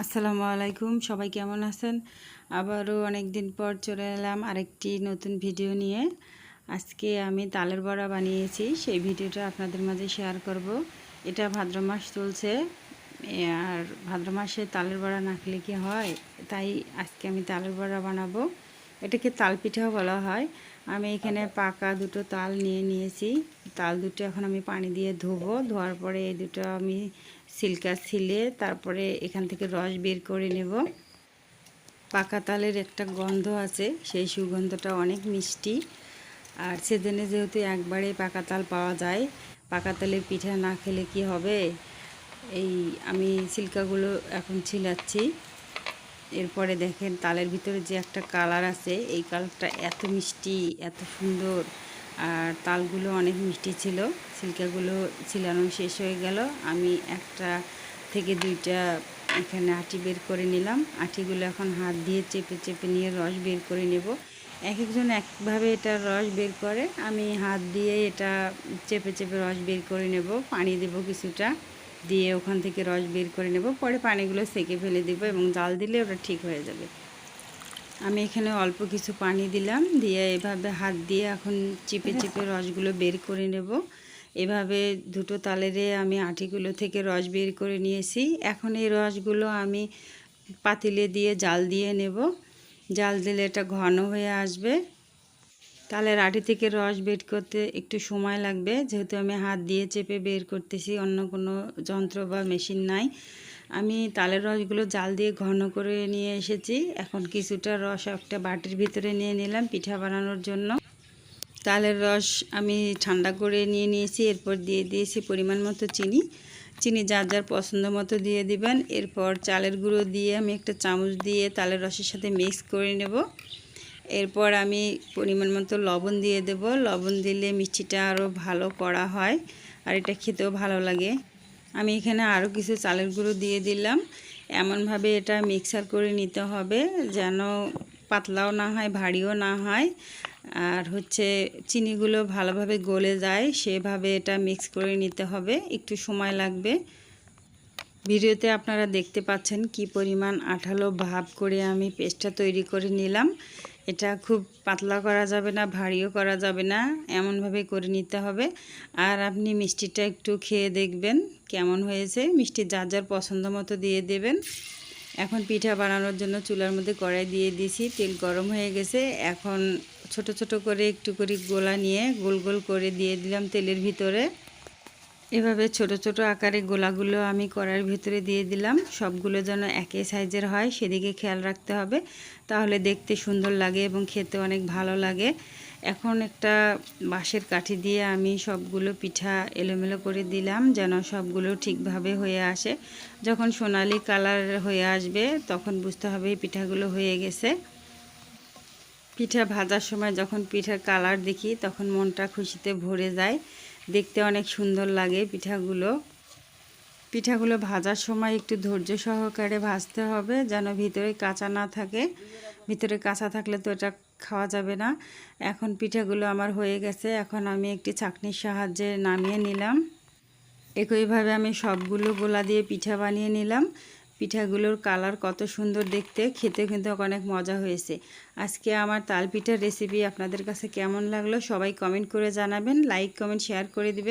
আসসালামু আলাইকুম, সবাই কেমন আছেন? আবারও অনেক দিন পর চলে এলাম আরেকটি নতুন ভিডিও নিয়ে। আজকে আমি তালের বড়া বানিয়েছি, সেই ভিডিওটা আপনাদের মাঝে শেয়ার করব। এটা ভাদ্র মাস চলছে, আর ভাদ্র মাসে তালের বড়া না খেলে কি হয়, তাই আজকে আমি তালের বড়া বানাবো। এটাকে তাল পিঠাও বলা হয়। আমি এখানে পাকা দুটো তাল নিয়েছি। তাল দুটো এখন আমি পানি দিয়ে ধোবো। ধোয়ার পরে এই দুটো আমি ছিলকা ছিলে তারপরে এখান থেকে রস বের করে নেব। পাকা তালের একটা গন্ধ আছে, সেই সুগন্ধটা অনেক মিষ্টি। আর সিজনে যেহেতু একবারে পাকা তাল পাওয়া যায়, পাকা তালের পিঠা না খেলে কি হবে। এই আমি ছিলকাগুলো এখন ছিলাচ্ছি। এরপরে দেখেন তালের ভিতরে যে একটা কালার আছে, এই কালারটা এত মিষ্টি, এত সুন্দর। আর তালগুলো অনেক মিষ্টি ছিল। ছিলকাগুলো ছিলানো শেষ হয়ে গেল। আমি একটা থেকে দুইটা এখানে আটি বের করে নিলাম। আটিগুলো এখন হাত দিয়ে চেপে চেপে নিয়ে রস বের করে নেব। এক একজন একভাবে এটা রস বের করে, আমি হাত দিয়ে এটা চেপে চেপে রস বের করে নেব। পানি দেব কিছুটা, দিয়ে ওখান থেকে রস বের করে নেব। পরে পানিগুলো সেকে ফেলে দেবো এবং জাল দিলে ওটা ঠিক হয়ে যাবে। আমি এখানে অল্প কিছু পানি দিলাম, দিয়ে এভাবে হাত দিয়ে এখন চিপে চিপে রসগুলো বের করে নেব। এভাবে দুটো তালেরে আমি আটিগুলো থেকে রস বের করে নিয়েছি। এখন এই রসগুলো আমি পাতিলে দিয়ে জাল দিয়ে নেব। জাল দিলে এটা ঘন হয়ে আসবে। তালের আটি থেকে রস বের করতে একটু সময় লাগবে, যেহেতু আমি হাত দিয়ে চেপে বের করতেছি, অন্য কোনো যন্ত্র বা মেশিন নাই। আমি তালের রসগুলো জাল দিয়ে ঘন করে নিয়ে এসেছি। এখন কিছুটা রস একটা বাটির ভিতরে নিয়ে নিলাম পিঠা বানানোর জন্য। তালের রস আমি ঠান্ডা করে নিয়েছি। এরপর দিয়ে দিয়েছি পরিমাণ মতো চিনি। চিনি যার যার পছন্দ মতো দিয়ে দিবেন। এরপর চালের গুঁড়ো দিয়ে আমি একটা চামচ দিয়ে তালের রসের সাথে মিক্স করে নেব। এরপর আমি পরিমাণ মতো লবণ দিয়ে দেব। লবণ দিলে মিষ্টিটা আরও ভালো করা হয়, আর এটা খেতেও ভালো লাগে। আমি এখানে আরও কিছু চালের গুঁড়ো দিয়ে দিলাম। এমনভাবে এটা মিক্সার করে নিতে হবে যেন পাতলাও না হয়, ভারীও না হয়। আর চিনিগুলো ভালোভাবে গলে যায়, সেভাবে এটা মিক্স করে নিতে হবে। একটু সময় লাগবে। ভিডিওতে আপনারা দেখতে পাচ্ছেন কি পরিমাণ আঠালো ভাব করে আমি পেস্টটা তৈরি করে নিলাম। এটা খুব পাতলা করা যাবে না, ভারীও করা যাবে না, এমনভাবে করে নিতে হবে। আর আপনি মিষ্টিটা একটু খেয়ে দেখবেন কেমন হয়েছে। মিষ্টি যার যার পছন্দ মতো দিয়ে দেবেন। এখন পিঠা বানানোর জন্য চুলার মধ্যে কড়াই দিয়ে দিয়েছি, তেল গরম হয়ে গেছে। এখন ছোট ছোট করে একটু করে গোলা নিয়ে গোল গোল করে দিয়ে দিলাম তেলের ভিতরে। এভাবে ছোট ছোট আকারে গোলাগুলো আমি কড়াইয়ের ভিতরে দিয়ে দিলাম। সবগুলো যেন একই সাইজের হয় সেদিকে খেয়াল রাখতে হবে, তাহলে দেখতে সুন্দর লাগে এবং খেতে অনেক ভালো লাগে। এখন একটা বাঁশের কাঠি দিয়ে আমি সবগুলো পিঠা এলোমেলো করে দিলাম যেন সবগুলো ঠিকভাবে হয়ে আসে। যখন সোনালি কালার হয়ে আসবে তখন বুঝতে হবে এই পিঠাগুলো হয়ে গেছে। পিঠা ভাজার সময় যখন পিঠার কালার দেখি তখন মনটা খুশিতে ভরে যায়, দেখতে অনেক সুন্দর লাগে পিঠাগুলো ভাজার সময় একটু ধৈর্য সহকারে ভাজতে হবে যেন ভিতরে কাঁচা না থাকে। ভিতরে কাঁচা থাকলে তো এটা খাওয়া যাবে না। এখন পিঠাগুলো আমার হয়ে গেছে। এখন আমি একটি ছাঁকনির সাহায্যে নামিয়ে নিলাম। একইভাবে আমি সবগুলো গোলা দিয়ে পিঠা বানিয়ে নিলাম। পিঠাগুলোর কালার কত সুন্দর দেখতে, খেতে কিন্তু অনেক মজা হয়েছে। আজকে আমার তাল পিঠার রেসিপি আপনাদের কাছে কেমন লাগলো সবাই কমেন্ট করে জানাবেন, লাইক কমেন্ট শেয়ার করে দিবেন।